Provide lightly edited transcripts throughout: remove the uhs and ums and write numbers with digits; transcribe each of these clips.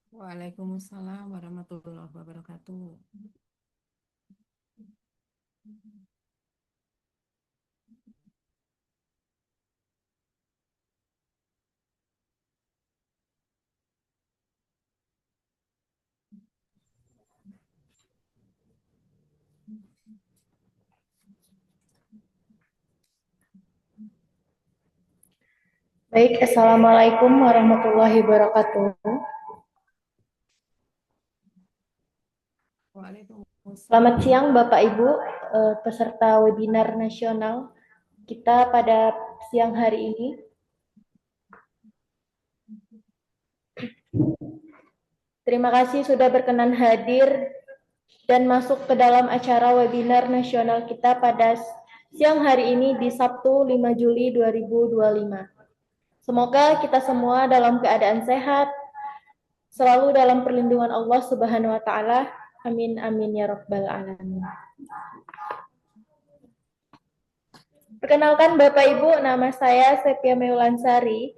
Waalaikumsalam warahmatullahi wabarakatuh. Baik, Assalamualaikum warahmatullahi wabarakatuh. Selamat siang Bapak Ibu, peserta webinar nasional kita pada siang hari ini. Terima kasih sudah berkenan hadir dan masuk ke dalam acara webinar nasional kita pada siang hari ini di Sabtu 5 Juli 2025. Semoga kita semua dalam keadaan sehat, selalu dalam perlindungan Allah Subhanahu wa taala. Amin amin ya rabbal alamin. Perkenalkan Bapak Ibu, nama saya Sepia Meulansari.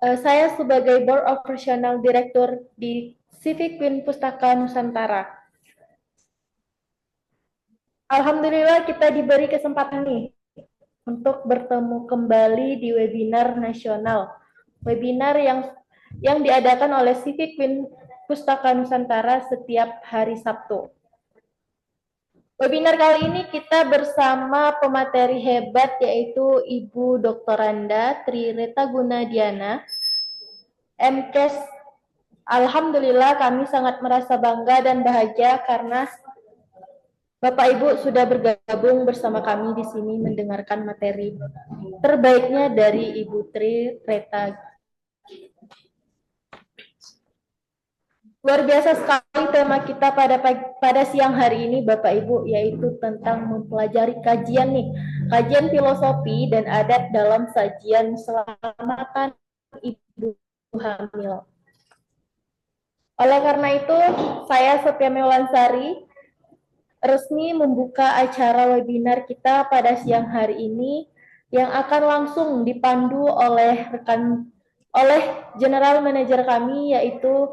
Saya sebagai Board Operational Director di Civic Win Pustaka Nusantara. Alhamdulillah kita diberi kesempatan nih untuk bertemu kembali di webinar nasional. Webinar yang diadakan oleh Civic Win Pustaka Nusantara setiap hari Sabtu. Webinar kali ini kita bersama pemateri hebat yaitu Ibu Dr. Randa Tri Reta Gunadiana, MKes. Alhamdulillah kami sangat merasa bangga dan bahagia karena Bapak Ibu sudah bergabung bersama kami di sini mendengarkan materi terbaiknya dari Ibu Tri Reta. Luar biasa sekali tema kita pada siang hari ini Bapak Ibu, yaitu tentang mempelajari kajian filosofi dan adat dalam sajian selamatan ibu hamil. Oleh karena itu, saya Sepia Meulansari resmi membuka acara webinar kita pada siang hari ini yang akan langsung dipandu oleh General Manager kami yaitu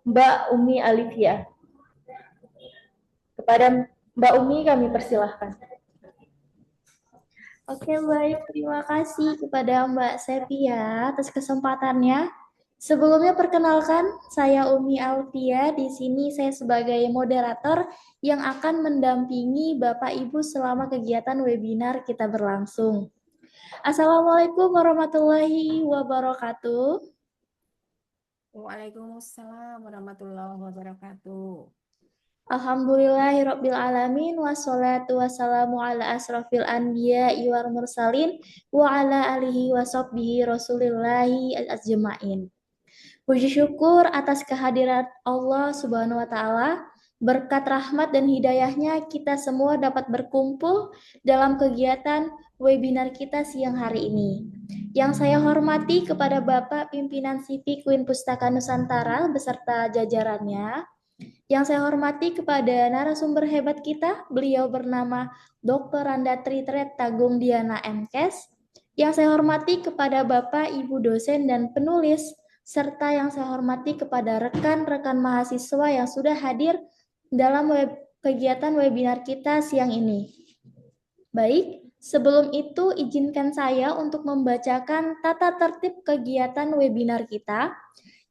Mbak Umi Alivia. Kepada Mbak Umi kami persilahkan. Oke, baik. Terima kasih kepada Mbak Sepia atas kesempatannya. Sebelumnya perkenalkan, saya Umi Alvia. Di sini saya sebagai moderator yang akan mendampingi Bapak Ibu selama kegiatan webinar kita berlangsung. Assalamualaikum warahmatullahi wabarakatuh. Waalaikumsalam warahmatullahi wabarakatuh. Alhamdulillahirabbil alamin wassalatu wassalamu ala asrofil anbiya wal mursalin wa ala alihi wa sahbihi rasulillahi ajmain. Puji syukur atas kehadiran Allah Subhanahu wa taala. Berkat rahmat dan hidayahnya kita semua dapat berkumpul dalam kegiatan webinar kita siang hari ini. Yang saya hormati kepada Bapak Pimpinan Civic Win Pustaka Nusantara beserta jajarannya. Yang saya hormati kepada narasumber hebat kita, beliau bernama Dr. Randa Tri Reta Gunadiana MKes. Yang saya hormati kepada Bapak, Ibu dosen dan penulis, serta yang saya hormati kepada rekan-rekan mahasiswa yang sudah hadir dalam kegiatan webinar kita siang ini. Baik, sebelum itu izinkan saya untuk membacakan tata tertib kegiatan webinar kita.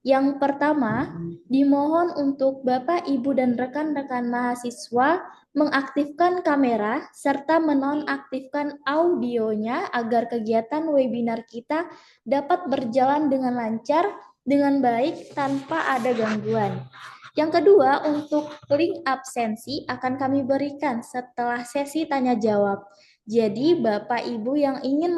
Yang pertama, dimohon untuk Bapak, Ibu, dan rekan-rekan mahasiswa mengaktifkan kamera serta menonaktifkan audionya agar kegiatan webinar kita dapat berjalan dengan lancar, dengan baik, tanpa ada gangguan. Yang kedua, untuk link absensi akan kami berikan setelah sesi tanya jawab. Jadi, Bapak Ibu yang ingin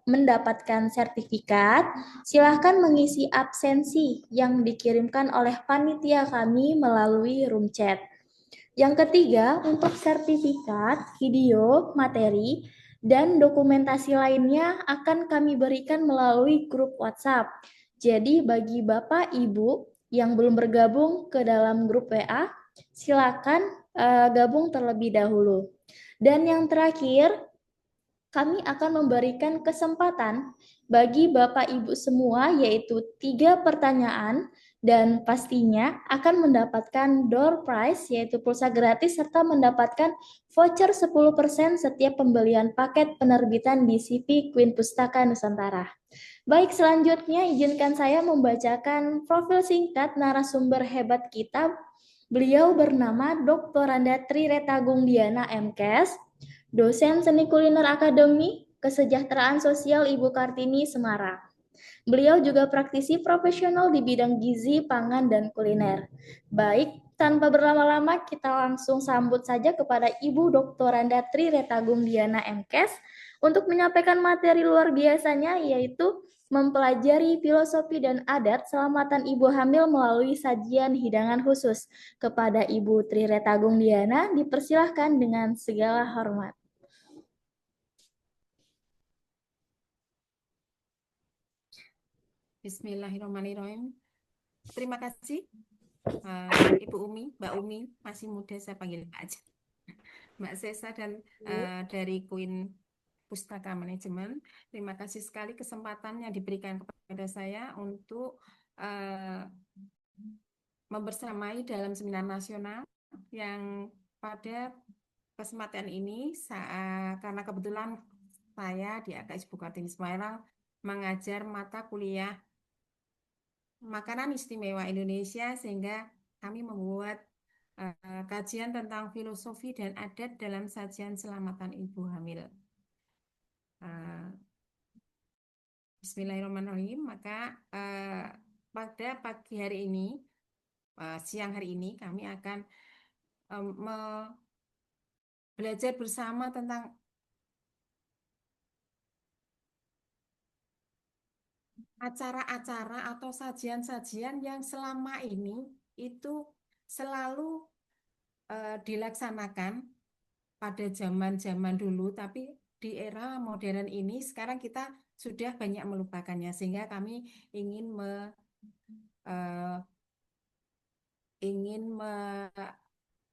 mendapatkan sertifikat, silahkan mengisi absensi yang dikirimkan oleh panitia kami melalui room chat. Yang ketiga, untuk sertifikat, video, materi, dan dokumentasi lainnya akan kami berikan melalui grup WhatsApp. Jadi, bagi Bapak Ibu yang belum bergabung ke dalam grup WA, silakan gabung terlebih dahulu. Dan yang terakhir, kami akan memberikan kesempatan bagi Bapak Ibu semua, yaitu 3 pertanyaan, dan pastinya akan mendapatkan door prize, yaitu pulsa gratis, serta mendapatkan voucher 10% setiap pembelian paket penerbitan BCP Queen Pustaka Nusantara. Baik, selanjutnya izinkan saya membacakan profil singkat narasumber hebat kita. Beliau bernama Dr. Randa Tri Retagung Diana MKes, dosen Seni Kuliner Akademi Kesejahteraan Sosial Ibu Kartini Semarang. Beliau juga praktisi profesional di bidang gizi, pangan, dan kuliner. Baik, tanpa berlama-lama kita langsung sambut saja kepada Ibu Dr. Randa Tri Retagung Diana MKes untuk menyampaikan materi luar biasanya, yaitu mempelajari filosofi dan adat selamatan ibu hamil melalui sajian hidangan khusus. Kepada Ibu Tri Retagung Diana, dipersilahkan dengan segala hormat. Bismillahirrahmanirrahim. Terima kasih, Ibu Umi, Mbak Umi, masih muda saya panggil Mbak aja. Mbak Sesa dan dari Queen Pustaka Manajemen. Terima kasih sekali kesempatan yang diberikan kepada saya untuk membersamai dalam seminar nasional yang pada kesempatan ini karena kebetulan saya di AKS Ibu Kartini Semarang mengajar mata kuliah Makanan Istimewa Indonesia, sehingga kami membuat kajian tentang filosofi dan adat dalam sajian selamatan ibu hamil. Bismillahirrahmanirrahim. Maka pada pagi hari ini, siang hari ini kami akan belajar bersama tentang acara-acara atau sajian-sajian yang selama ini itu selalu dilaksanakan pada zaman-zaman dulu, tapi di era modern ini sekarang kita sudah banyak melupakannya, sehingga kami ingin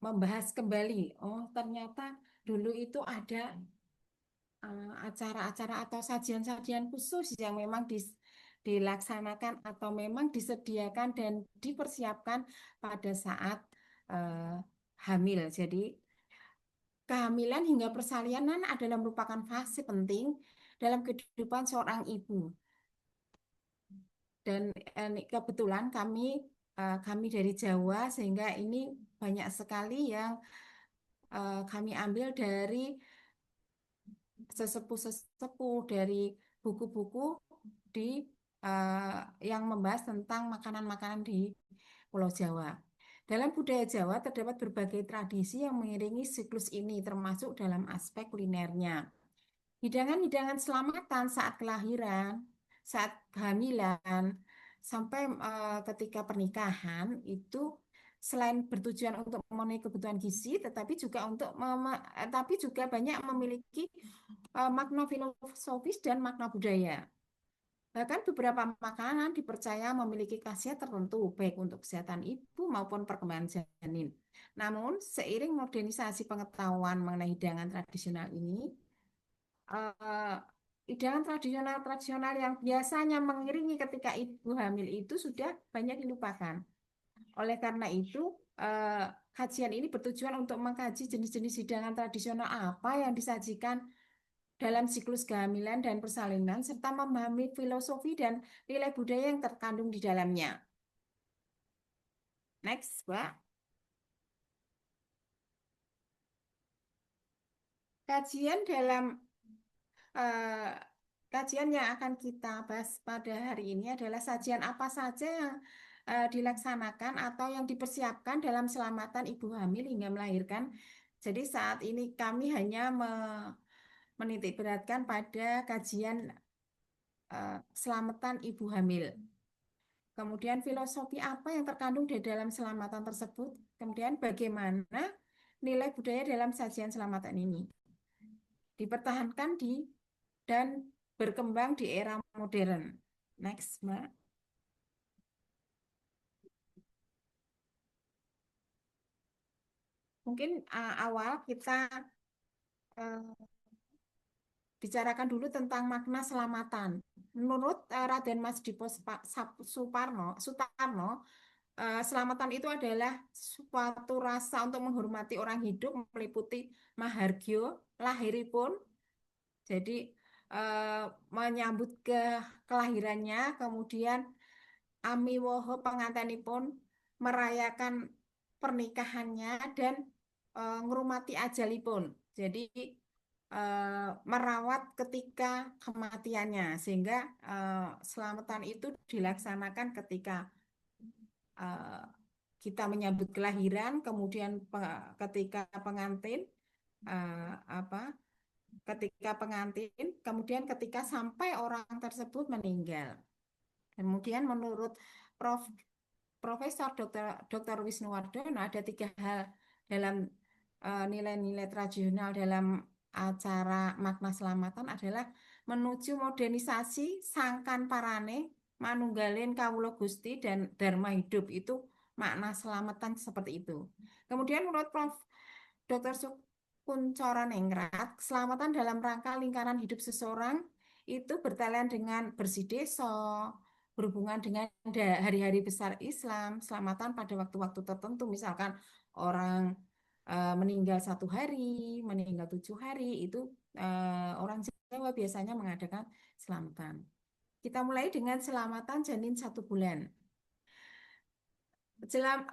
membahas kembali. Oh, ternyata dulu itu ada acara-acara atau sajian-sajian khusus yang memang dilaksanakan atau memang disediakan dan dipersiapkan pada saat hamil. Jadi kehamilan hingga persalinan adalah merupakan fase penting dalam kehidupan seorang ibu. Dan kebetulan kami dari Jawa, sehingga ini banyak sekali yang kami ambil dari sesepuh-sesepuh, dari buku-buku yang membahas tentang makanan-makanan di Pulau Jawa. Dalam budaya Jawa terdapat berbagai tradisi yang mengiringi siklus ini, termasuk dalam aspek kulinernya. Hidangan-hidangan selamatan saat kelahiran, saat kehamilan, sampai ketika pernikahan itu selain bertujuan untuk memenuhi kebutuhan gizi, tetapi juga banyak memiliki makna filosofis dan makna budaya. Bahkan beberapa makanan dipercaya memiliki khasiat tertentu, baik untuk kesehatan ibu maupun perkembangan janin. Namun, seiring modernisasi pengetahuan mengenai hidangan tradisional ini, hidangan tradisional yang biasanya mengiringi ketika ibu hamil itu sudah banyak dilupakan. Oleh karena itu, kajian ini bertujuan untuk mengkaji jenis-jenis hidangan tradisional apa yang disajikan dalam siklus kehamilan dan persalinan, serta memahami filosofi dan nilai budaya yang terkandung di dalamnya. Next, Mbak. Kajian yang akan kita bahas pada hari ini adalah sajian apa saja yang dilaksanakan atau yang dipersiapkan dalam selamatan ibu hamil hingga melahirkan. Jadi saat ini kami hanya menitik beratkan pada kajian selamatan ibu hamil. Kemudian filosofi apa yang terkandung di dalam selamatan tersebut. Kemudian bagaimana nilai budaya dalam sajian selamatan ini dipertahankan dan berkembang di era modern. Next, Mbak. Mungkin awal kita bicarakan dulu tentang makna selamatan. Menurut Raden Mas Dipo Sutarno, selamatan itu adalah suatu rasa untuk menghormati orang hidup meliputi mahargyo, lahiripun, jadi menyambut ke kelahirannya, kemudian amiwoho pengantenipun, merayakan pernikahannya, dan ngurmati ajalipun. Jadi merawat ketika kematiannya, sehingga selamatan itu dilaksanakan ketika eh, kita menyambut kelahiran, kemudian ketika pengantin apa ketika pengantin, kemudian ketika sampai orang tersebut meninggal. Kemudian menurut Prof. Profesor Dr. Wisnuwardono ada 3 hal dalam nilai-nilai tradisional dalam acara makna selamatan adalah menuju modernisasi sangkan parane manunggalin kawula Gusti dan dharma hidup, itu makna selamatan seperti itu. Kemudian menurut Prof. Dr. Kuncoro Ningrat, keselamatan dalam rangka lingkaran hidup seseorang itu bertalian dengan bersih desa, berhubungan dengan hari-hari besar Islam, selamatan pada waktu-waktu tertentu, misalkan orang meninggal 1 hari, meninggal 7 hari, itu orang Jawa biasanya mengadakan selamatan. Kita mulai dengan selamatan janin 1 bulan.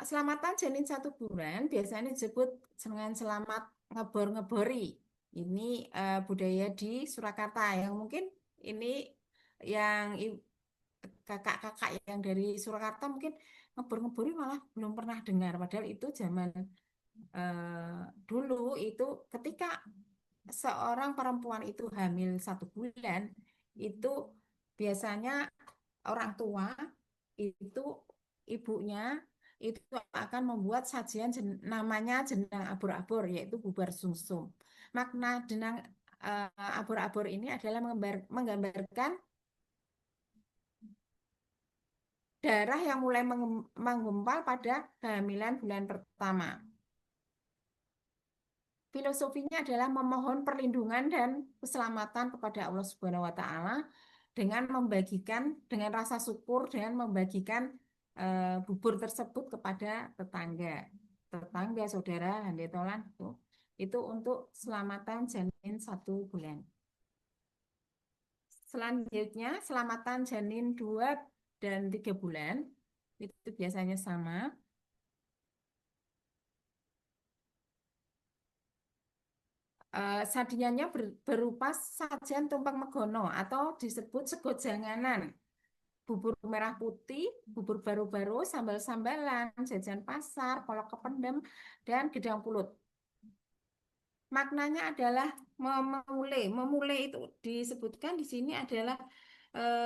Selamatan janin 1 bulan biasanya disebut dengan selamat ngebor-ngebori. Ini budaya di Surakarta, yang mungkin ini yang kakak-kakak yang dari Surakarta mungkin ngebor-ngebori malah belum pernah dengar. Padahal itu zaman dulu itu ketika seorang perempuan itu hamil 1 bulan, itu biasanya orang tua itu, ibunya itu akan membuat sajian namanya jenang abur-abur, yaitu bubar sumsum. Makna jenang abur-abur ini adalah menggambarkan darah yang mulai menggumpal pada kehamilan bulan pertama. Filosofinya adalah memohon perlindungan dan keselamatan kepada Allah Subhanahu wa taala dengan rasa syukur, dengan membagikan bubur tersebut kepada tetangga, saudara, handetolan itu untuk selamatan janin 1 bulan. Selanjutnya selamatan janin 2 dan 3 bulan itu biasanya sama. Sajiannya berupa sajian tumpeng megono atau disebut sego janganan, bubur merah putih, bubur baru-baru, sambal-sambalan, jajan pasar, kolak kependem, dan gedang pulut. Maknanya adalah memulai. Memulai itu disebutkan di sini adalah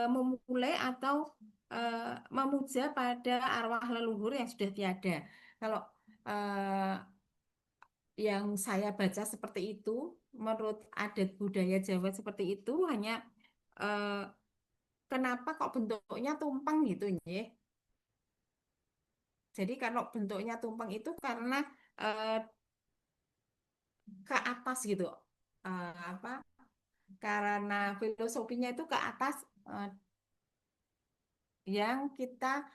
memulai atau memuja pada arwah leluhur yang sudah tiada. Kalau yang saya baca seperti itu, menurut adat budaya Jawa seperti itu, hanya kenapa kok bentuknya tumpeng gitu ya. Jadi kalau bentuknya tumpeng itu karena ke atas gitu. Apa? Karena filosofinya itu ke atas, yang kita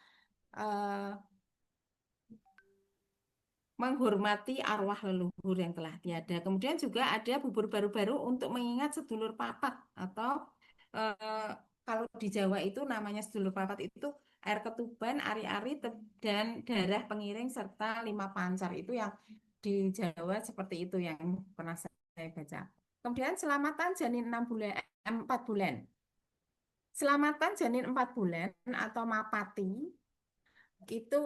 menghormati arwah leluhur yang telah tiada. Kemudian juga ada bubur baru-baru untuk mengingat sedulur papat, atau kalau di Jawa itu namanya sedulur papat itu air ketuban, ari-ari, dan darah pengiring serta 5 pancar. Itu yang di Jawa seperti itu yang pernah saya baca. Kemudian selamatan janin 4 bulan. Selamatan janin 4 bulan atau mapati itu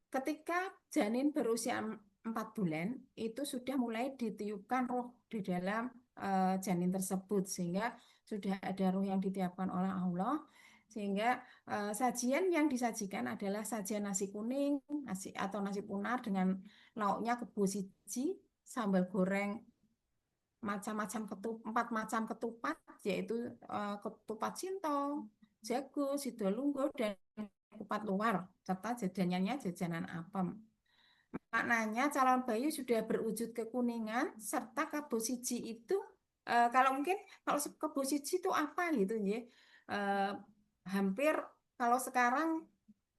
ketika janin berusia 4 bulan itu sudah mulai ditiupkan roh di dalam janin tersebut, sehingga sudah ada roh yang ditiupkan oleh Allah, sehingga sajian yang disajikan adalah sajian nasi kuning, atau nasi punar dengan lauknya kebo siji, sambal goreng, macam-macam 4 macam ketupat, yaitu ketupat sintong, jago, sidolunggo, dan kupat luar, serta jajanannya jajanan apem. Maknanya calon bayi sudah berwujud kekuningan, serta kebo siji itu kalau mungkin kalau kebo siji itu apa gitu ya. Eh, Hampir kalau sekarang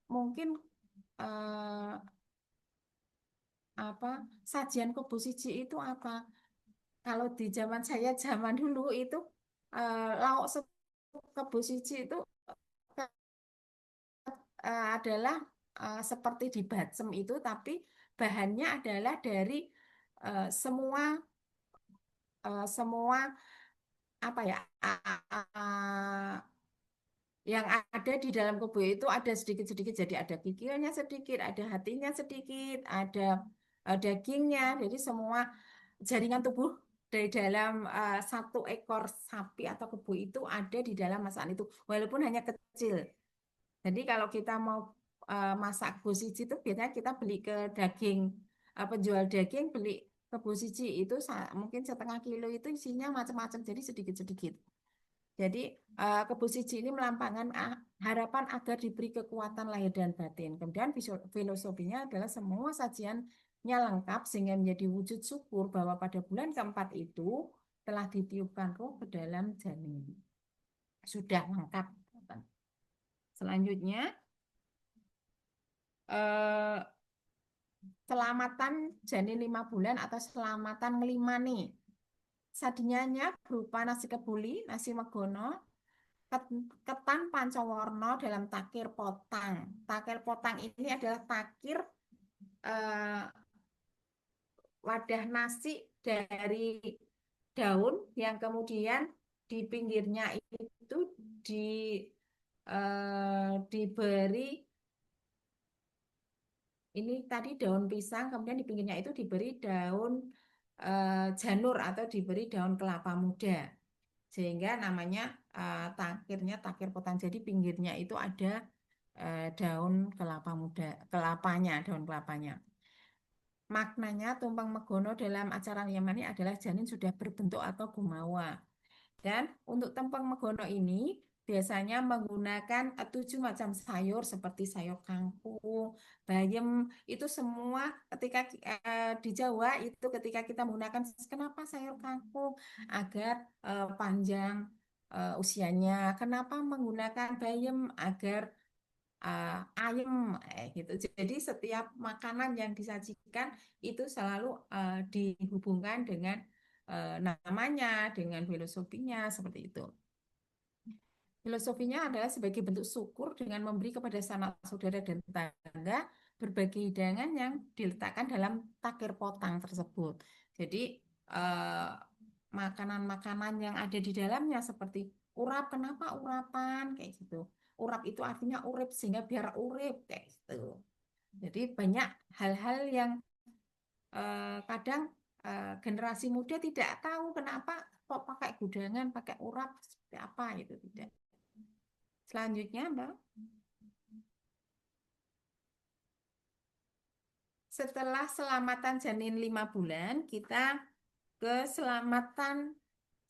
mungkin eh, apa sajian kebo siji itu apa? Kalau di zaman saya zaman dulu itu lauk kebo siji itu adalah seperti di bacem itu, tapi bahannya adalah dari semua apa ya yang ada di dalam kebo itu ada sedikit-sedikit, jadi ada kikilnya sedikit, ada hatinya sedikit, ada dagingnya, jadi semua jaringan tubuh dari dalam satu ekor sapi atau kebo itu ada di dalam masakan itu, walaupun hanya kecil. Jadi kalau kita mau masak kebo siji itu biasanya kita beli ke daging, penjual daging beli kebo siji itu mungkin 1/2 kilo itu isinya macam-macam, jadi sedikit-sedikit. Jadi kebo siji ini melambangkan harapan agar diberi kekuatan lahir dan batin. Kemudian filosofinya adalah semua sajiannya lengkap sehingga menjadi wujud syukur bahwa pada bulan keempat itu telah ditiupkan roh ke dalam janin. Sudah lengkap. Selanjutnya eh, selamatan janin 5 bulan atau selamatan ngelimani. Sadinyanya berupa nasi kebuli, nasi megono, ketan pancawarna dalam takir potang. Takir potang ini adalah takir eh, wadah nasi dari daun yang kemudian di pinggirnya itu di diberi ini tadi daun pisang, kemudian di pinggirnya itu diberi daun janur atau diberi daun kelapa muda, sehingga namanya takirnya takir potan. Jadi pinggirnya itu ada daun kelapa muda, daun kelapanya. Maknanya tumpeng megono dalam acara Yamani adalah janin sudah berbentuk atau gumawa. Dan untuk tumpeng megono ini biasanya menggunakan 7 macam sayur seperti sayur kangkung, bayam, itu semua ketika di Jawa itu ketika kita menggunakan, kenapa sayur kangkung? Agar panjang usianya. Kenapa menggunakan bayam? Agar ayam gitu. Jadi setiap makanan yang disajikan itu selalu dihubungkan dengan namanya, dengan filosofinya seperti itu. Filosofinya adalah sebagai bentuk syukur dengan memberi kepada sanak saudara dan tetangga berbagai hidangan yang diletakkan dalam takir potang tersebut. Jadi makanan-makanan yang ada di dalamnya seperti urap, kenapa urapan kayak gitu. Urap itu artinya urip sehingga biar urip kayak gitu. Jadi banyak hal-hal yang kadang generasi muda tidak tahu kenapa kok pakai gudangan, pakai urap seperti apa gitu, tidak. Selanjutnya, Mbak, setelah selamatan janin 5 bulan, kita ke selamatan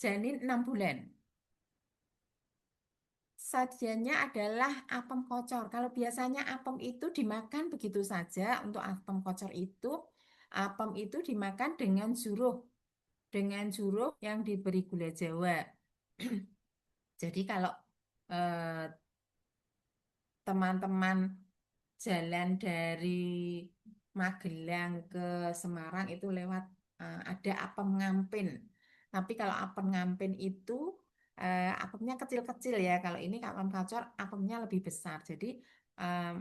janin 6 bulan. Sajiannya adalah apem kocor. Kalau biasanya apem itu dimakan begitu saja, untuk apem kocor itu, apem itu dimakan dengan juruh yang diberi gula Jawa. Jadi kalau eh, teman-teman jalan dari Magelang ke Semarang itu lewat ada apem ngampin. Tapi kalau apem ngampin itu apemnya kecil-kecil ya. Kalau ini apem kacor apemnya lebih besar. Jadi eh,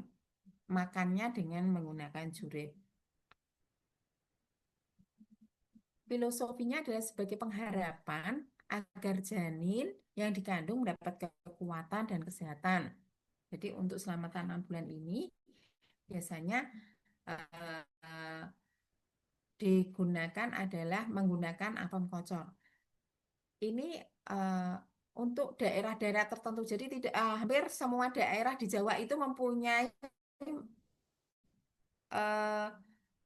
makannya dengan menggunakan jurih. Filosofinya adalah sebagai pengharapan agar janin yang dikandung mendapat kekuatan dan kesehatan. Jadi untuk selamatan 6 bulan ini biasanya eh, digunakan adalah menggunakan apem kocor. Ini eh, untuk daerah-daerah tertentu. Jadi tidak hampir semua daerah di Jawa itu mempunyai eh,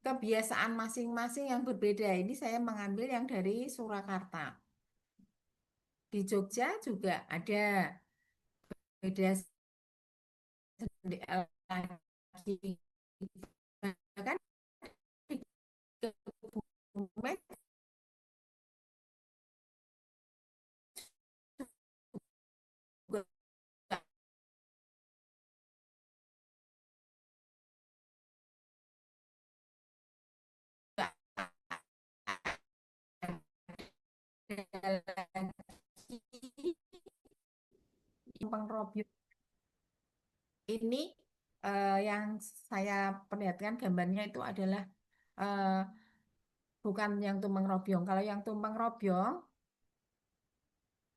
kebiasaan masing-masing yang berbeda. Ini saya mengambil yang dari Surakarta. Di Jogja juga ada beda lagi. Bahkan di Kebumen tumpeng robyong ini yang saya perlihatkan gambarnya itu adalah eh, bukan yang tumpeng robyong. Kalau yang tumpeng robyong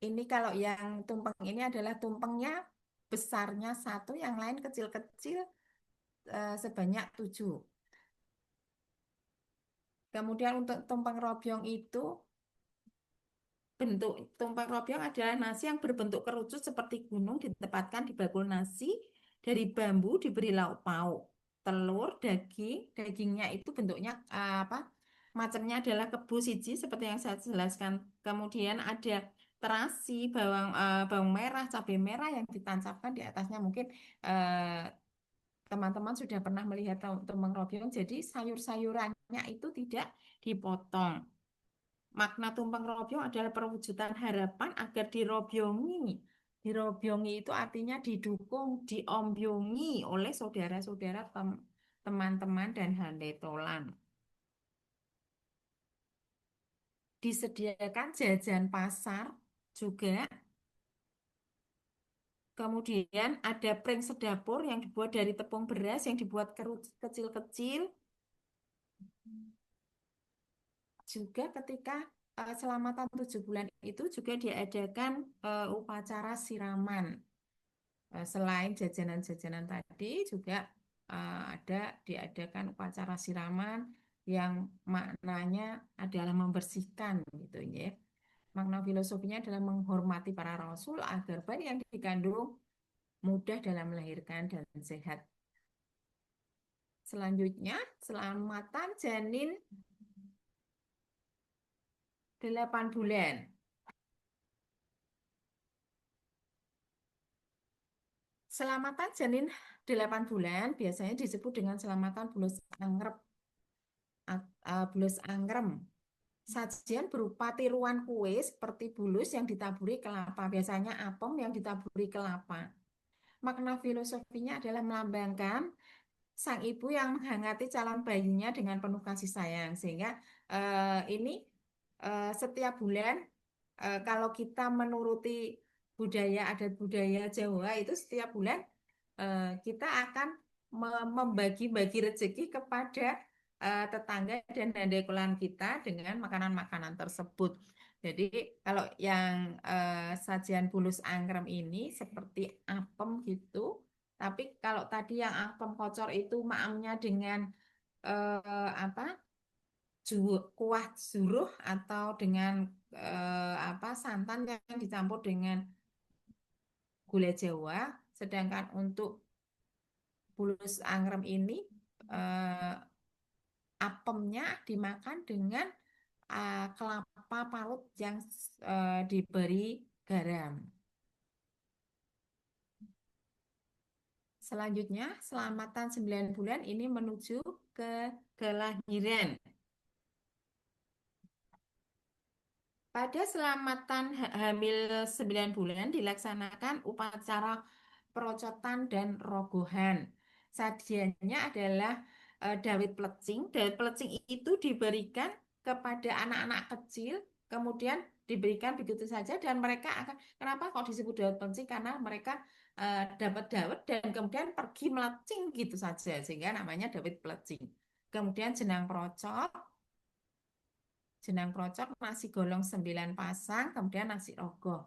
ini kalau yang tumpeng ini adalah tumpengnya besarnya satu, yang lain kecil-kecil sebanyak 7. Kemudian untuk tumpeng robyong itu bentuk tumpeng robyong adalah nasi yang berbentuk kerucut seperti gunung ditempatkan di bakul nasi dari bambu diberi lauk pauk, telur, daging. Dagingnya itu bentuknya apa? Macamnya adalah kebu siji seperti yang saya jelaskan. Kemudian ada terasi, bawang merah, cabai merah yang ditancapkan di atasnya. Mungkin eh, teman-teman sudah pernah melihat tumpeng robyong. Jadi sayur-sayurannya itu tidak dipotong. Makna tumpeng robyong adalah perwujudan harapan agar dirobyongi. Dirobyongi itu artinya didukung, diombyongi oleh saudara-saudara, teman-teman, dan handetolan. Disediakan jajan pasar juga. Kemudian ada pring sedapur yang dibuat dari tepung beras yang dibuat kecil-kecil. Juga ketika selamatan 7 bulan itu juga diadakan upacara siraman. Selain jajanan-jajanan tadi juga diadakan upacara siraman yang maknanya adalah membersihkan gitu ya. Makna filosofinya adalah menghormati para rasul agar bayi yang dikandung mudah dalam melahirkan dan sehat. Selanjutnya, selamatan janin 8 bulan. Selamatan janin 8 bulan biasanya disebut dengan selamatan bulus angrep. Bulus angrem. Sajian berupa tiruan kue seperti bulus yang ditaburi kelapa. Biasanya apem yang ditaburi kelapa. Makna filosofinya adalah melambangkan sang ibu yang menghangati calon bayinya dengan penuh kasih sayang. Sehingga ini setiap bulan kalau kita menuruti budaya adat budaya Jawa itu setiap bulan kita akan membagi-bagi rezeki kepada tetangga dan handekulan kita dengan makanan-makanan tersebut. Jadi kalau yang sajian bulus angkrem ini seperti apem gitu, tapi kalau tadi yang apem kocor itu maamnya dengan apa kuah juruh atau dengan apa santan yang dicampur dengan gula Jawa, sedangkan untuk bulus angkrem ini eh, apemnya dimakan dengan kelapa parut yang diberi garam. Selanjutnya, selamatan 9 bulan ini menuju ke kelahiran. Pada selamatan hamil 9 bulan dilaksanakan upacara perocotan dan rogohan. Sajiannya adalah dawit plecing. Dawit plecing itu diberikan kepada anak-anak kecil, kemudian diberikan begitu saja dan mereka akan, kenapa kok disebut dawit plecing? Karena mereka dapat dawet dan kemudian pergi melecing gitu saja, sehingga namanya dawit plecing. Kemudian jenang procok, nasi golong 9 pasang, kemudian nasi rogoh.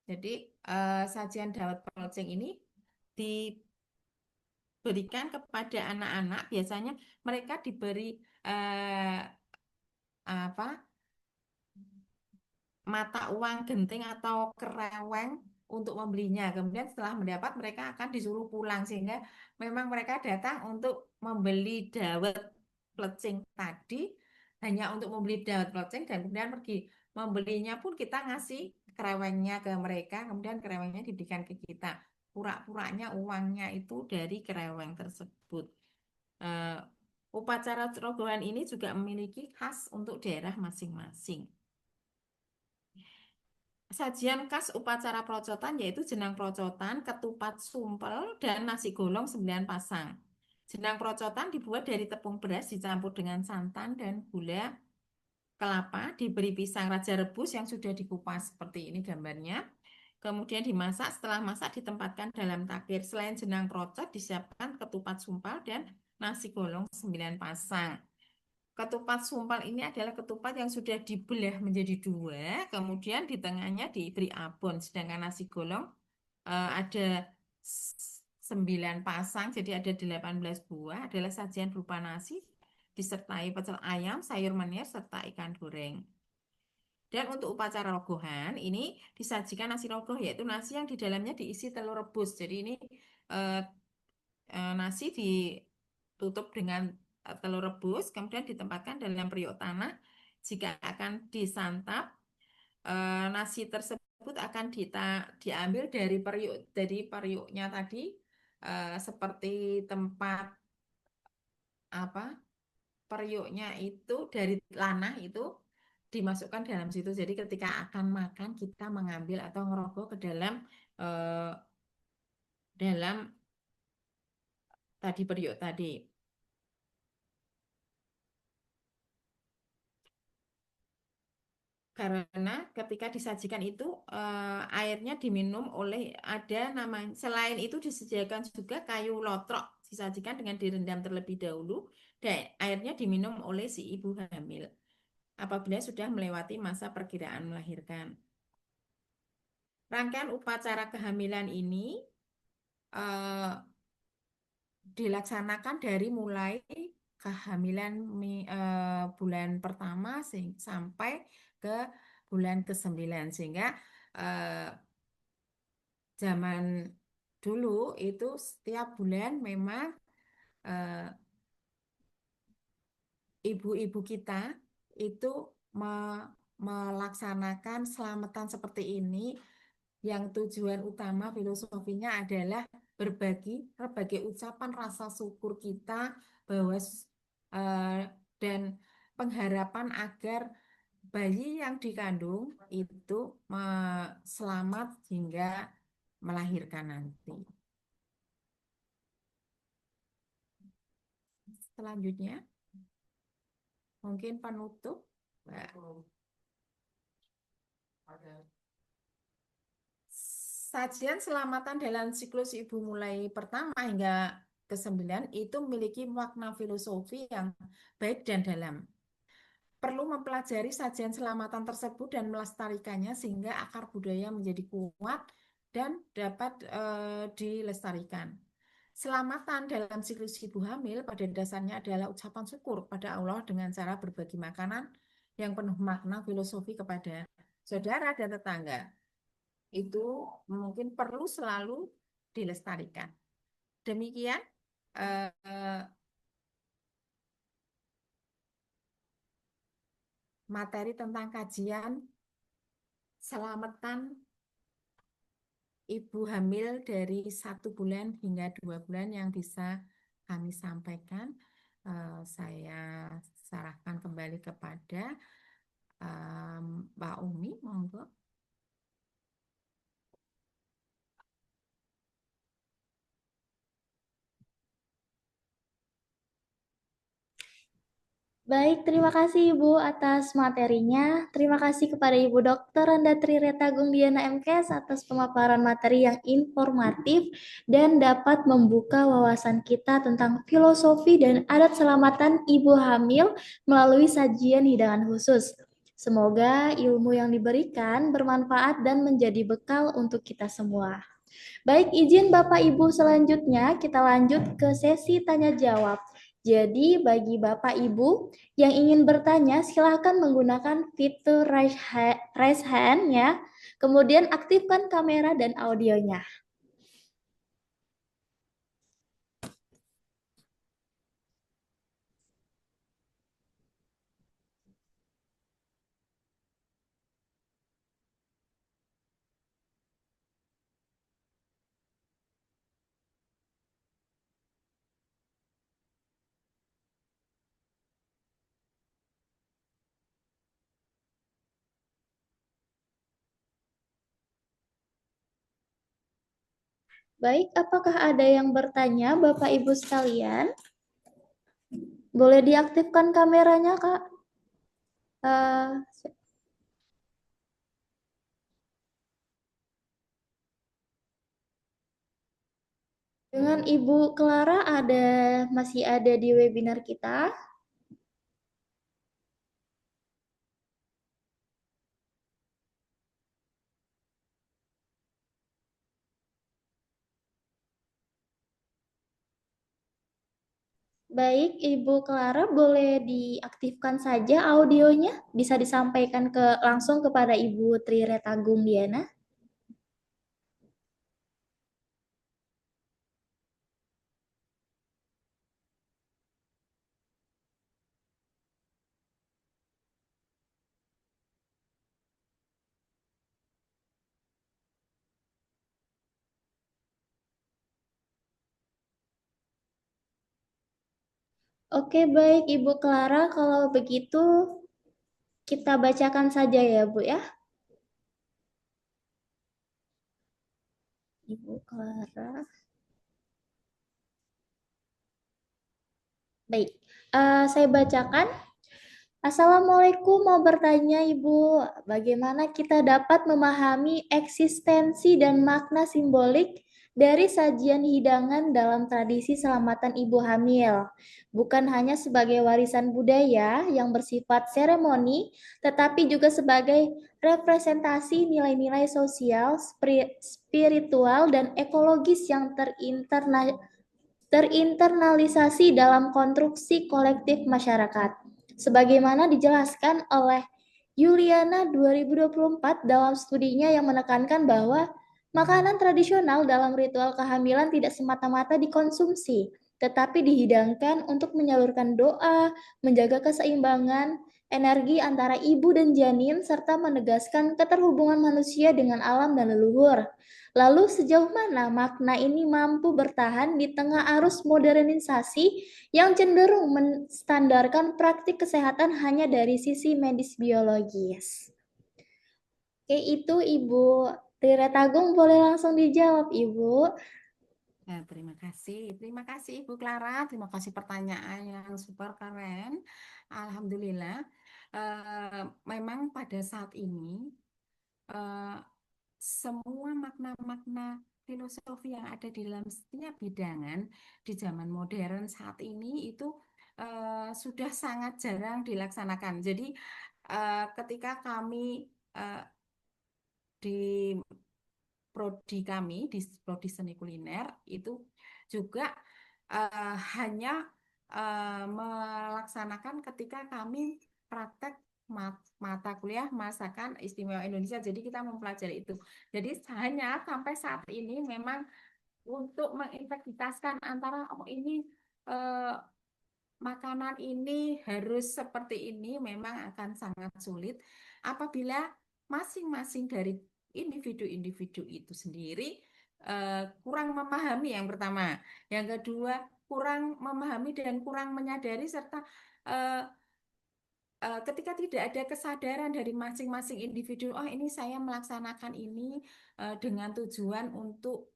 Jadi sajian dawet plecing ini diberikan kepada anak-anak, biasanya mereka diberi apa mata uang genting atau kereweng untuk membelinya. Kemudian setelah mendapat mereka akan disuruh pulang sehingga memang mereka datang untuk membeli dawet plecing tadi hanya untuk membeli dawet plecing dan kemudian pergi. Membelinya pun kita ngasih kerewengnya ke mereka, kemudian kerewengnya diberikan ke kita. Pura-puranya uangnya itu dari kereweng tersebut. Eh, Upacara rogohan ini juga memiliki khas untuk daerah masing-masing. Sajian khas upacara procotan yaitu jenang procotan, ketupat sumpel, dan nasi golong 9 pasang. Jenang procotan dibuat dari tepung beras dicampur dengan santan dan gula kelapa, diberi pisang raja rebus yang sudah dikupas seperti ini gambarnya. Kemudian dimasak, setelah masak ditempatkan dalam takir. Selain jenang krocot, disiapkan ketupat sumpal dan nasi golong 9 pasang. Ketupat sumpal ini adalah ketupat yang sudah dibelah menjadi dua, kemudian di tengahnya diberi abon. Sedangkan nasi golong ada 9 pasang, jadi ada 18 buah, adalah sajian berupa nasi, disertai pecel ayam, sayur menir, serta ikan goreng. Dan untuk upacara rogohan, ini disajikan nasi rogoh, yaitu nasi yang di dalamnya diisi telur rebus. Jadi ini eh, nasi ditutup dengan telur rebus, kemudian ditempatkan dalam periuk tanah. Jika akan disantap, nasi tersebut akan diambil dari periuknya tadi, seperti tempat apa periuknya itu dari lanah itu dimasukkan dalam situ. Jadi ketika akan makan kita mengambil atau ngerogoh ke dalam tadi periuk tadi. Karena ketika disajikan itu airnya diminum oleh ada namanya. Selain itu disediakan juga kayu lotrok, disajikan dengan direndam terlebih dahulu dan airnya diminum oleh si ibu hamil apabila sudah melewati masa perkiraan melahirkan. Rangkaian upacara kehamilan ini eh, dilaksanakan dari mulai kehamilan bulan pertama sampai ke bulan ke-9, sehingga eh, zaman dulu itu setiap bulan memang eh, ibu-ibu kita itu melaksanakan selamatan seperti ini, yang tujuan utama filosofinya adalah berbagai ucapan rasa syukur kita bahwa dan pengharapan agar bayi yang dikandung itu selamat hingga melahirkan nanti. Selanjutnya mungkin penutup. Sajian selamatan dalam siklus ibu mulai pertama hingga ke-9 itu memiliki makna filosofi yang baik dan dalam. Perlu mempelajari sajian selamatan tersebut dan melestarikannya sehingga akar budaya menjadi kuat dan dapat dilestarikan. Selamatan dalam siklus ibu hamil pada dasarnya adalah ucapan syukur pada Allah dengan cara berbagi makanan yang penuh makna filosofi kepada saudara dan tetangga. Itu mungkin perlu selalu dilestarikan. Demikian materi tentang kajian selamatan ibu hamil dari 1 bulan hingga 2 bulan yang bisa kami sampaikan. Saya serahkan kembali kepada Mbak Umi, monggo. Baik, terima kasih Ibu atas materinya. Terima kasih kepada Ibu Dr. Randa Trireta Gungdiana MKes atas pemaparan materi yang informatif dan dapat membuka wawasan kita tentang filosofi dan adat selamatan ibu hamil melalui sajian hidangan khusus. Semoga ilmu yang diberikan bermanfaat dan menjadi bekal untuk kita semua. Baik, izin Bapak Ibu selanjutnya kita lanjut ke sesi tanya jawab. Jadi bagi Bapak Ibu yang ingin bertanya silakan menggunakan fitur raise hand ya. Kemudian aktifkan kamera dan audionya. Baik, apakah ada yang bertanya Bapak Ibu sekalian? Boleh diaktifkan kameranya, Kak? Dengan Ibu Clara masih ada di webinar kita. Baik, Ibu Clara boleh diaktifkan saja audionya. Bisa disampaikan langsung kepada Ibu Tri Retagung Diana. Oke, baik Ibu Clara, kalau begitu kita bacakan saja ya, Bu ya. Ibu Clara. Baik, saya bacakan. Assalamualaikum, mau bertanya Ibu, bagaimana kita dapat memahami eksistensi dan makna simbolik dari sajian hidangan dalam tradisi selamatan ibu hamil, bukan hanya sebagai warisan budaya yang bersifat seremoni, tetapi juga sebagai representasi nilai-nilai sosial, spiritual, dan ekologis yang terinternalisasi dalam konstruksi kolektif masyarakat. Sebagaimana dijelaskan oleh Yuliana 2024 dalam studinya yang menekankan bahwa makanan tradisional dalam ritual kehamilan tidak semata-mata dikonsumsi, tetapi dihidangkan untuk menyalurkan doa, menjaga keseimbangan energi antara ibu dan janin, serta menegaskan keterhubungan manusia dengan alam dan leluhur. Lalu sejauh mana makna ini mampu bertahan di tengah arus modernisasi yang cenderung menstandarkan praktik kesehatan hanya dari sisi medis biologis? Oke, itu Ibu Tira Tagung, boleh langsung dijawab, Ibu. Nah, terima kasih Ibu Clara, terima kasih pertanyaan yang super keren. Alhamdulillah, memang pada saat ini eh, semua makna-makna filosofi yang ada di dalam setiap hidangan di zaman modern saat ini itu sudah sangat jarang dilaksanakan. Jadi ketika kami di prodi kami di prodi seni kuliner itu juga hanya melaksanakan ketika kami praktek mata kuliah masakan istimewa Indonesia. Jadi kita mempelajari itu. Jadi hanya sampai saat ini memang untuk menginvestigasikan antara ini eh, makanan ini harus seperti ini memang akan sangat sulit apabila masing-masing dari individu-individu itu sendiri kurang memahami yang pertama, yang kedua kurang memahami dan kurang menyadari serta eh, ketika tidak ada kesadaran dari masing-masing individu, oh ini saya melaksanakan ini dengan tujuan untuk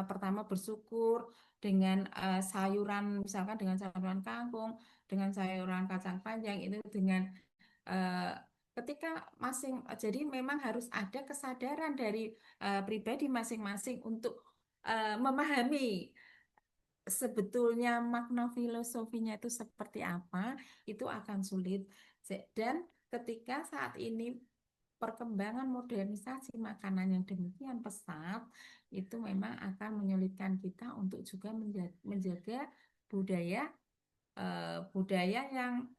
pertama bersyukur dengan sayuran misalkan dengan sayuran kangkung, dengan sayuran kacang panjang itu dengan eh, ketika jadi memang harus ada kesadaran dari pribadi masing-masing untuk memahami sebetulnya makna filosofinya itu seperti apa, itu akan sulit. Dan ketika saat ini perkembangan modernisasi makanan yang demikian pesat, itu memang akan menyulitkan kita untuk juga menjaga budaya budaya yang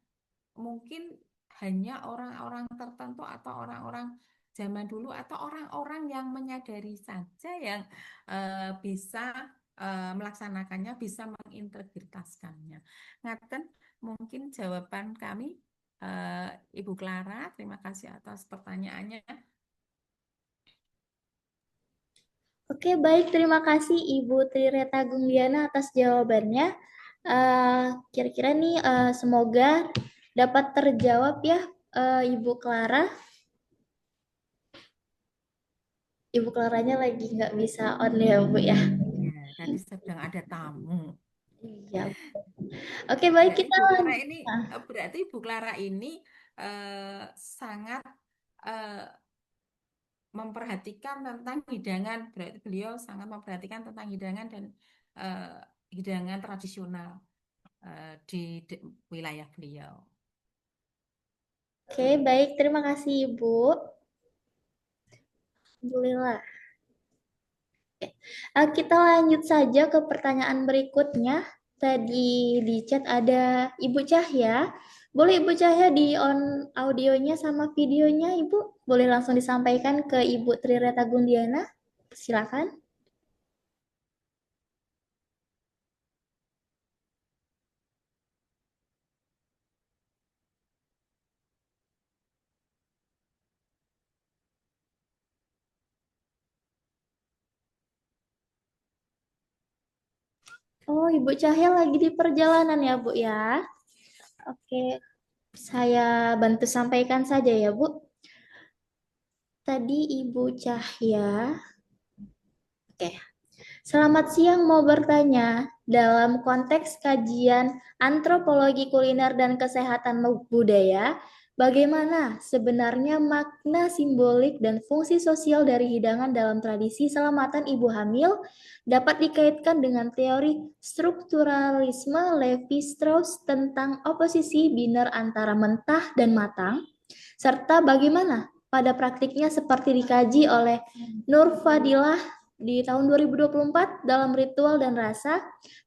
mungkin hanya orang-orang tertentu atau orang-orang zaman dulu atau orang-orang yang menyadari saja yang bisa melaksanakannya, bisa mengintegritaskannya. Ngaten, mungkin jawaban kami, Ibu Clara. Terima kasih atas pertanyaannya. Oke, baik. Terima kasih Ibu Tri Reta Gungdiana atas jawabannya. Kira-kira nih semoga dapat terjawab ya Ibu Clara. Ibu Claranya lagi nggak bisa on ya Bu ya. Ya, tadi sedang ada tamu. Iya. Oke, baik Berarti kita Bu Clara lanjut. ini, Nah, berarti Bu Clara ini sangat eh, memperhatikan tentang hidangan. Berarti beliau sangat memperhatikan tentang hidangan dan eh, hidangan tradisional di wilayah beliau. Oke, baik. Terima kasih, Ibu. Alhamdulillah. Oke. Kita lanjut saja ke pertanyaan berikutnya. Tadi di chat ada Ibu Cahya. Boleh Ibu Cahya di on audionya sama videonya, Ibu? Boleh langsung disampaikan ke Ibu Trireta Gundiana? Silakan. Oh, Ibu Cahya lagi di perjalanan ya, Bu ya? Oke, saya bantu sampaikan saja ya, Bu. Tadi Ibu Cahya. Oke. Selamat siang, mau bertanya. Dalam konteks kajian antropologi kuliner dan kesehatan budaya, bagaimana sebenarnya makna simbolik dan fungsi sosial dari hidangan dalam tradisi selamatan ibu hamil dapat dikaitkan dengan teori strukturalisme Levi-Strauss tentang oposisi biner antara mentah dan matang, serta bagaimana pada praktiknya seperti dikaji oleh Nur Fadilah di tahun 2024 dalam Ritual dan Rasa,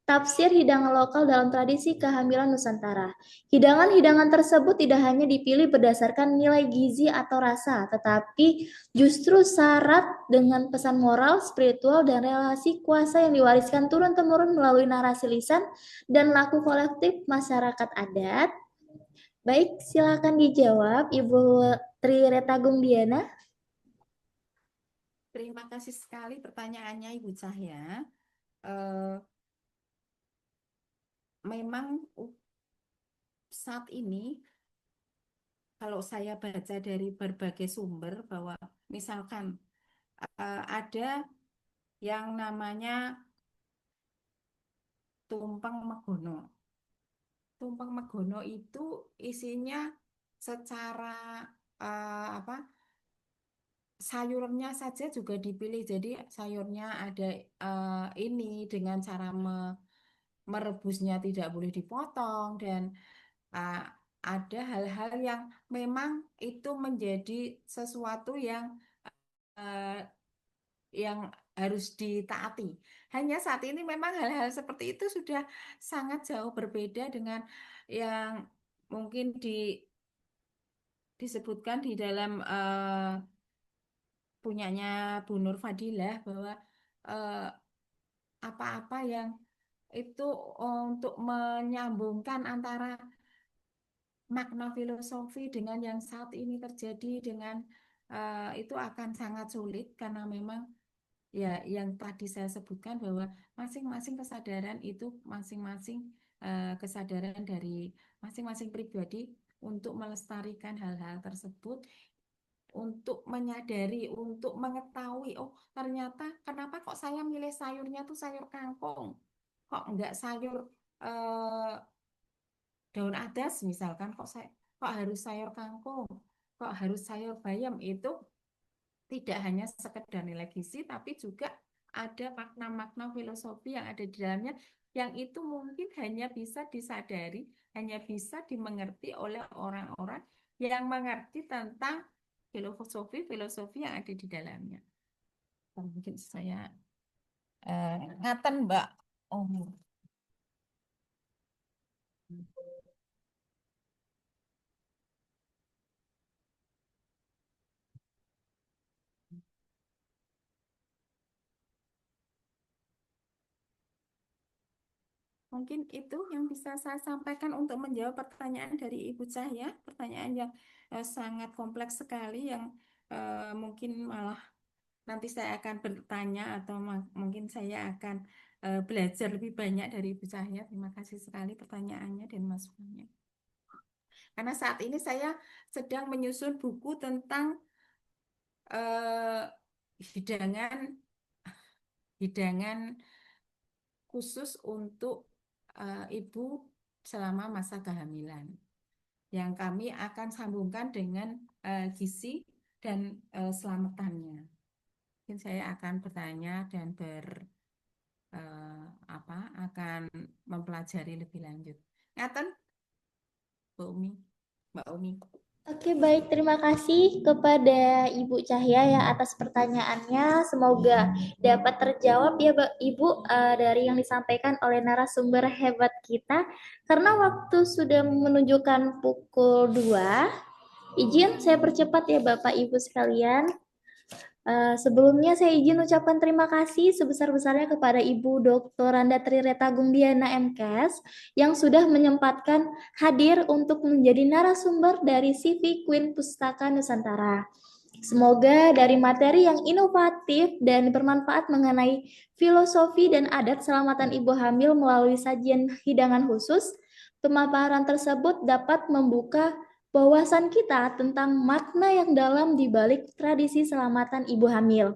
tafsir hidangan lokal dalam tradisi kehamilan Nusantara. Hidangan-hidangan tersebut tidak hanya dipilih berdasarkan nilai gizi atau rasa, tetapi justru syarat dengan pesan moral, spiritual, dan relasi kuasa yang diwariskan turun-temurun melalui narasi lisan dan laku kolektif masyarakat adat. Baik, silakan dijawab Ibu Tri Retagung Diana. Terima kasih sekali pertanyaannya Ibu Cahya. Eh, memang saat ini kalau saya baca dari berbagai sumber bahwa misalkan ada yang namanya tumpeng megono. Tumpeng megono itu isinya secara apa sayurnya saja juga dipilih. Jadi sayurnya ada ini dengan cara merebusnya tidak boleh dipotong dan uh, ada hal-hal yang memang itu menjadi sesuatu uh, yang harus ditaati. Hanya saat ini memang hal-hal seperti itu sudah sangat jauh berbeda dengan yang mungkin disebutkan di dalam punyanya Bu Nur Fadilah bahwa eh, apa-apa yang itu untuk menyambungkan antara makna filosofi dengan yang saat ini terjadi dengan itu akan sangat sulit karena memang ya yang tadi saya sebutkan bahwa masing-masing kesadaran itu masing-masing kesadaran dari masing-masing pribadi untuk melestarikan hal-hal tersebut, untuk menyadari, untuk mengetahui, oh ternyata kenapa kok saya milih sayurnya tuh sayur kangkung, kok enggak sayur eh, daun adas misalkan, kok harus sayur kangkung, kok harus sayur bayam, itu tidak hanya sekedar nilai gizi tapi juga ada makna-makna filosofi yang ada di dalamnya yang itu mungkin hanya bisa disadari, hanya bisa dimengerti oleh orang-orang yang mengerti tentang filosofi-filosofi yang ada di dalamnya. Mungkin saya ngaten Mbak. Oh. Mungkin itu yang bisa saya sampaikan untuk menjawab pertanyaan dari Ibu Cahya, pertanyaan yang sangat kompleks sekali yang mungkin malah nanti saya akan bertanya atau mungkin saya akan belajar lebih banyak dari Ibu Cahya. Terima kasih sekali pertanyaannya dan masukannya. Karena saat ini saya sedang menyusun buku tentang eh, hidangan hidangan khusus untuk ibu selama masa kehamilan, yang kami akan sambungkan dengan gizi dan selamatannya. Mungkin saya akan bertanya dan akan mempelajari lebih lanjut. Ngaten, Bu Umi, Mbak Umi. Oke, baik. Terima kasih kepada Ibu Cahya ya atas pertanyaannya. Semoga dapat terjawab ya, Ibu, dari yang disampaikan oleh narasumber hebat kita. Karena waktu sudah menunjukkan pukul 2, izin saya percepat ya Bapak Ibu sekalian. Sebelumnya saya izin ucapkan terima kasih sebesar-besarnya kepada Ibu Dr. Randa Triretagung Diana MKes yang sudah menyempatkan hadir untuk menjadi narasumber dari CV Queen Pustaka Nusantara. Semoga dari materi yang inovatif dan bermanfaat mengenai filosofi dan adat selamatan ibu hamil melalui sajian hidangan khusus, pemaparan tersebut dapat membuka wawasan kita tentang makna yang dalam di balik tradisi selamatan ibu hamil.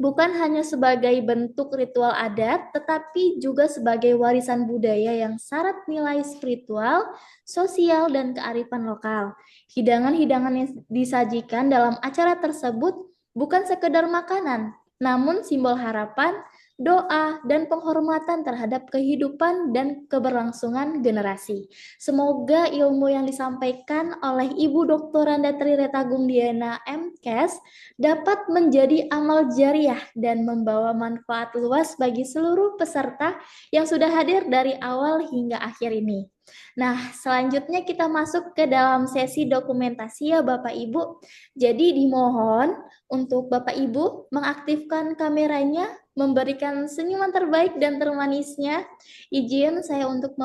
Bukan hanya sebagai bentuk ritual adat, tetapi juga sebagai warisan budaya yang syarat nilai spiritual, sosial, dan kearifan lokal. Hidangan-hidangan yang disajikan dalam acara tersebut bukan sekedar makanan, namun simbol harapan, doa, dan penghormatan terhadap kehidupan dan keberlangsungan generasi. Semoga ilmu yang disampaikan oleh Ibu Dr. Randa Triretagung Diana MKes dapat menjadi amal jariah dan membawa manfaat luas bagi seluruh peserta yang sudah hadir dari awal hingga akhir ini. Nah, selanjutnya kita masuk ke dalam sesi dokumentasi ya Bapak Ibu. Jadi dimohon untuk Bapak Ibu mengaktifkan kameranya, memberikan senyuman terbaik dan termanisnya. Izin saya untuk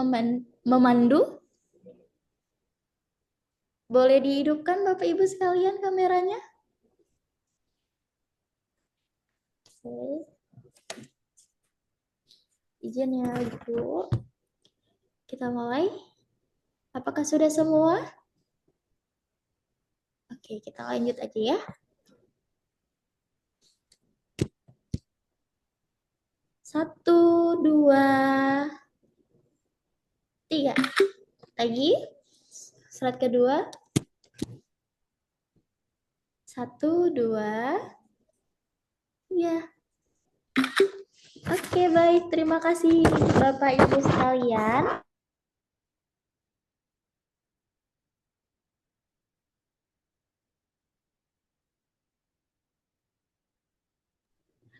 memandu. Boleh dihidupkan Bapak Ibu sekalian kameranya? Oke. Izin ya Ibu. Kita mulai. Apakah sudah semua? Oke, kita lanjut aja ya. Satu, dua, tiga. Lagi. Slide kedua. Satu, dua, tiga. Oke, baik. Terima kasih Bapak Ibu sekalian.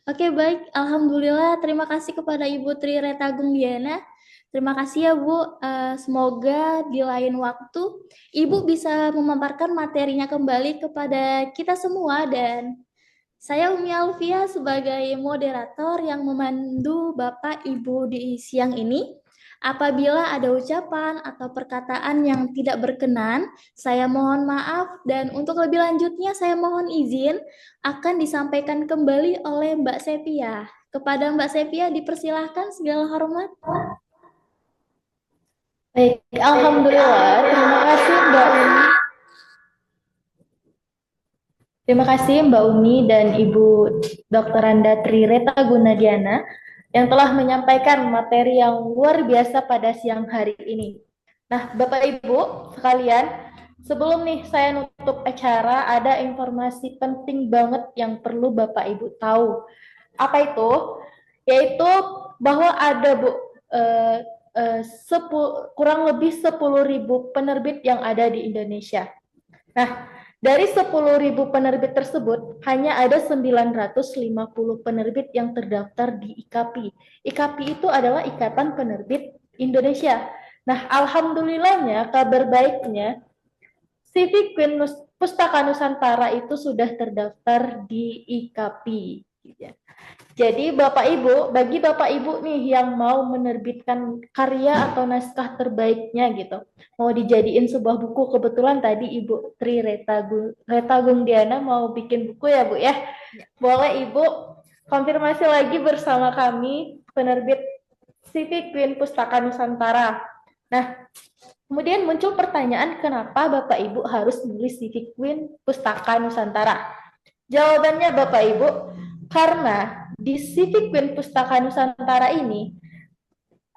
Oke, baik. Alhamdulillah. Terima kasih kepada Ibu Triretagung Diana. Terima kasih ya Bu. Semoga di lain waktu Ibu bisa memaparkan materinya kembali kepada kita semua, dan saya Umi Alfia sebagai moderator yang memandu Bapak Ibu di siang ini. Apabila ada ucapan atau perkataan yang tidak berkenan, saya mohon maaf, dan untuk lebih lanjutnya saya mohon izin akan disampaikan kembali oleh Mbak Sepia. Kepada Mbak Sepia dipersilahkan, segala hormat. Baik, alhamdulillah. Terima kasih Mbak Umi. Terima kasih Mbak Umi dan Ibu Dr. Randa Triretagung Diana yang telah menyampaikan materi yang luar biasa pada siang hari ini. Nah, Bapak Ibu sekalian, sebelum nih saya nutup acara, ada informasi penting banget yang perlu Bapak Ibu tahu. Apa itu? Yaitu bahwa ada kurang lebih 10.000 penerbit yang ada di Indonesia. Nah, dari 10.000 penerbit tersebut, hanya ada 950 penerbit yang terdaftar di IKAPI. IKAPI itu adalah Ikatan Penerbit Indonesia. Nah, alhamdulillahnya, kabar baiknya, CV Queen Pustaka Nusantara itu sudah terdaftar di IKAPI. Jadi Bapak Ibu, bagi Bapak Ibu nih yang mau menerbitkan karya atau naskah terbaiknya gitu, mau dijadiin sebuah buku, kebetulan tadi Ibu Triretagung Diana mau bikin buku ya Bu ya. Boleh Ibu konfirmasi lagi bersama kami penerbit CV Queen Pustaka Nusantara. Nah, kemudian muncul pertanyaan, kenapa Bapak Ibu harus nulis CV Queen Pustaka Nusantara? Jawabannya Bapak Ibu, karena di CV Queen Pustaka Nusantara ini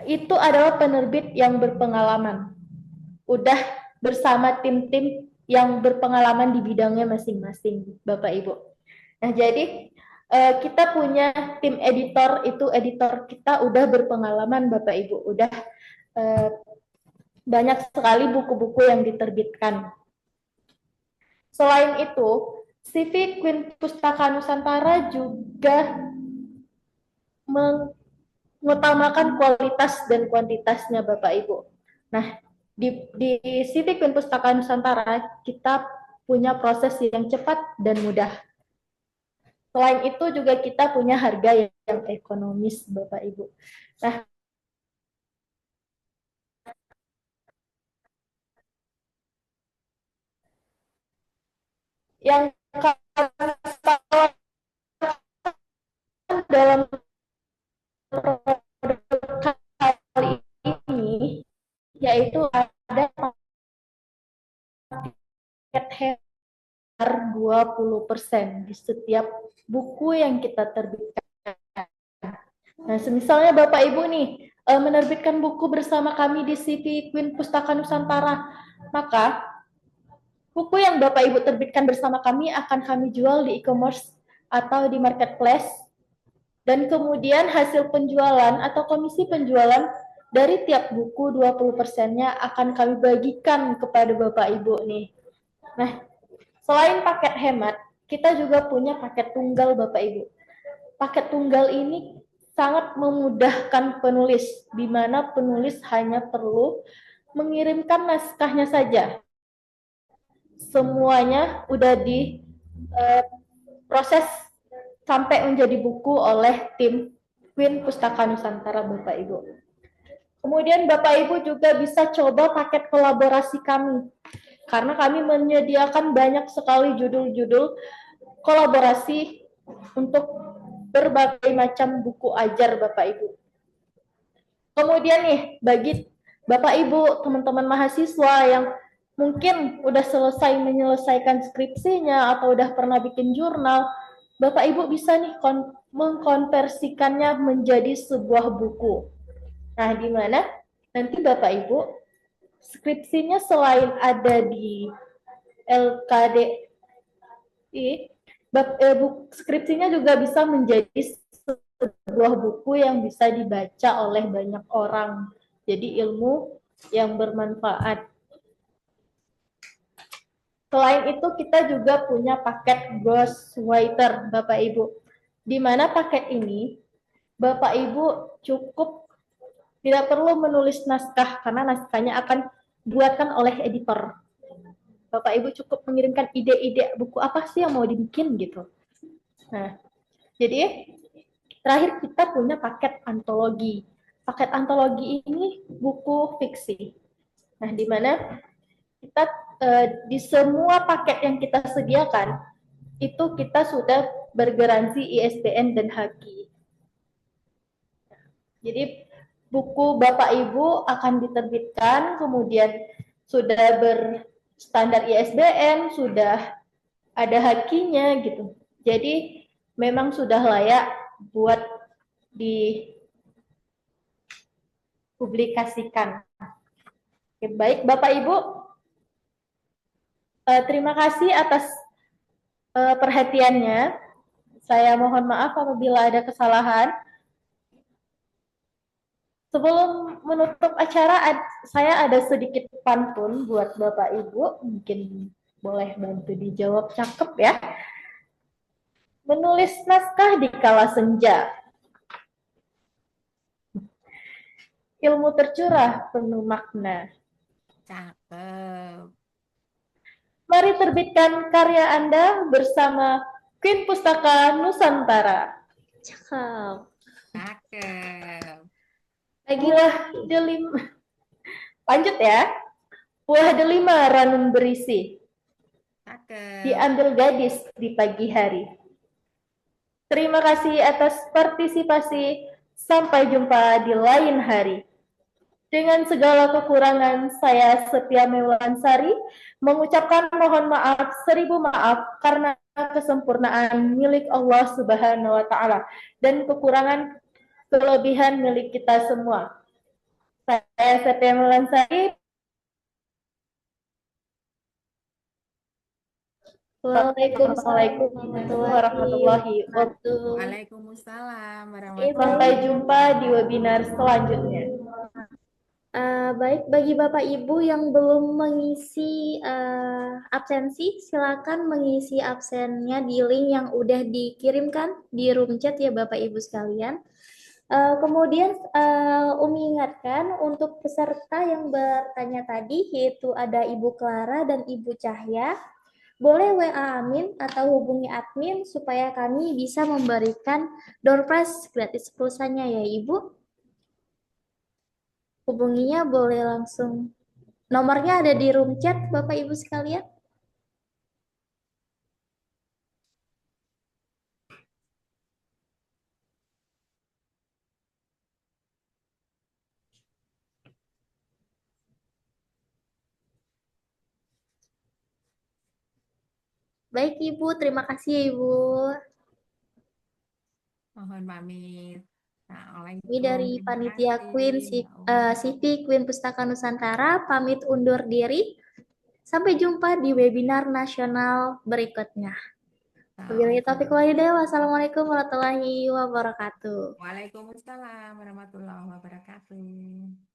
itu adalah penerbit yang berpengalaman, udah bersama tim-tim yang berpengalaman di bidangnya masing-masing, Bapak Ibu. Nah, jadi kita punya tim editor, itu editor kita udah berpengalaman Bapak Ibu, udah banyak sekali buku-buku yang diterbitkan. Selain itu, CV Queen Pustaka Nusantara juga mengutamakan kualitas dan kuantitasnya Bapak Ibu. Nah, di CV Queen Pustaka Nusantara kita punya proses yang cepat dan mudah. Selain itu juga kita punya harga yang ekonomis Bapak Ibu. Nah, yang dalam produk kali ini yaitu ada paket HER 20% di setiap buku yang kita terbitkan. Nah, semisalnya Bapak Ibu nih menerbitkan buku bersama kami di CV Queen Pustaka Nusantara, maka buku yang Bapak Ibu terbitkan bersama kami akan kami jual di e-commerce atau di marketplace, dan kemudian hasil penjualan atau komisi penjualan dari tiap buku 20%-nya akan kami bagikan kepada Bapak Ibu nih. Nah, selain paket hemat, kita juga punya paket tunggal Bapak Ibu. Paket tunggal ini sangat memudahkan penulis, di mana penulis hanya perlu mengirimkan naskahnya saja. Semuanya udah di proses sampai menjadi buku oleh tim Queen Pustaka Nusantara Bapak Ibu. Kemudian Bapak Ibu juga bisa coba paket kolaborasi kami, karena kami menyediakan banyak sekali judul-judul kolaborasi untuk berbagai macam buku ajar Bapak Ibu. Kemudian nih, bagi Bapak Ibu, teman-teman mahasiswa yang mungkin udah selesai menyelesaikan skripsinya atau udah pernah bikin jurnal, Bapak Ibu bisa nih mengkonversikannya menjadi sebuah buku. Nah, di mana nanti Bapak Ibu skripsinya selain ada di LKDI, skripsinya juga bisa menjadi sebuah buku yang bisa dibaca oleh banyak orang. Jadi ilmu yang bermanfaat. Selain itu kita juga punya paket ghostwriter Bapak Ibu. Di mana paket ini Bapak Ibu cukup tidak perlu menulis naskah karena naskahnya akan dibuatkan oleh editor. Bapak Ibu cukup mengirimkan ide-ide buku apa sih yang mau dibikin gitu. Nah, jadi terakhir kita punya paket antologi. Paket antologi ini buku fiksi. Nah, di mana kita di semua paket yang kita sediakan itu kita sudah bergaransi ISBN dan HAKI. Jadi buku Bapak Ibu akan diterbitkan, kemudian sudah berstandar ISBN, sudah ada HAKI-nya gitu. Jadi memang sudah layak buat dipublikasikan. Oke, baik Bapak Ibu, terima kasih atas perhatiannya. Saya mohon maaf apabila ada kesalahan. Sebelum menutup acara, saya ada sedikit pantun buat Bapak Ibu. Mungkin boleh bantu dijawab, cakep ya. Menulis naskah di kala senja. Ilmu tercurah penuh makna. Cakep. Mari terbitkan karya Anda bersama Queen Pustaka Nusantara. Cakep. Cakep. Buah delima. Lanjut ya. Buah delima ranum berisi. Cakep. Diambil gadis di pagi hari. Terima kasih atas partisipasi. Sampai jumpa di lain hari. Dengan segala kekurangan, saya Setia Mewlansari mengucapkan mohon maaf, 1000 maaf karena kesempurnaan milik Allah Subhanahu wa Ta'ala dan kekurangan kelebihan milik kita semua. Saya Setia Mewlansari Waalaikumsalam Assalamualaikum warahmatullahi warahmatullahi wabarakatuh. wabarakatuh. Waalaikumsalam Sampai warahmatullahi jumpa di wabarakatuh. webinar selanjutnya. Baik, bagi Bapak Ibu yang belum mengisi absensi, silakan mengisi absennya di link yang udah dikirimkan di room chat ya Bapak Ibu sekalian. Kemudian Umi ingatkan untuk peserta yang bertanya tadi, yaitu ada Ibu Clara dan Ibu Cahya, boleh WA admin atau hubungi admin supaya kami bisa memberikan door prize gratis pulsanya ya Ibu. Hubunginya boleh langsung. Nomornya ada di room chat Bapak Ibu sekalian. Baik Ibu, terima kasih ya Ibu. Mohon pamit. Ini Assalamualaikum. dari Terima Panitia kasih. Queen Ya Allah. CV Queen Pustaka Nusantara pamit undur diri. Sampai jumpa di webinar nasional berikutnya. Wabillahi taufiq wal hidayah. Wassalamualaikum warahmatullahi wabarakatuh. Waalaikumsalam warahmatullahi wabarakatuh.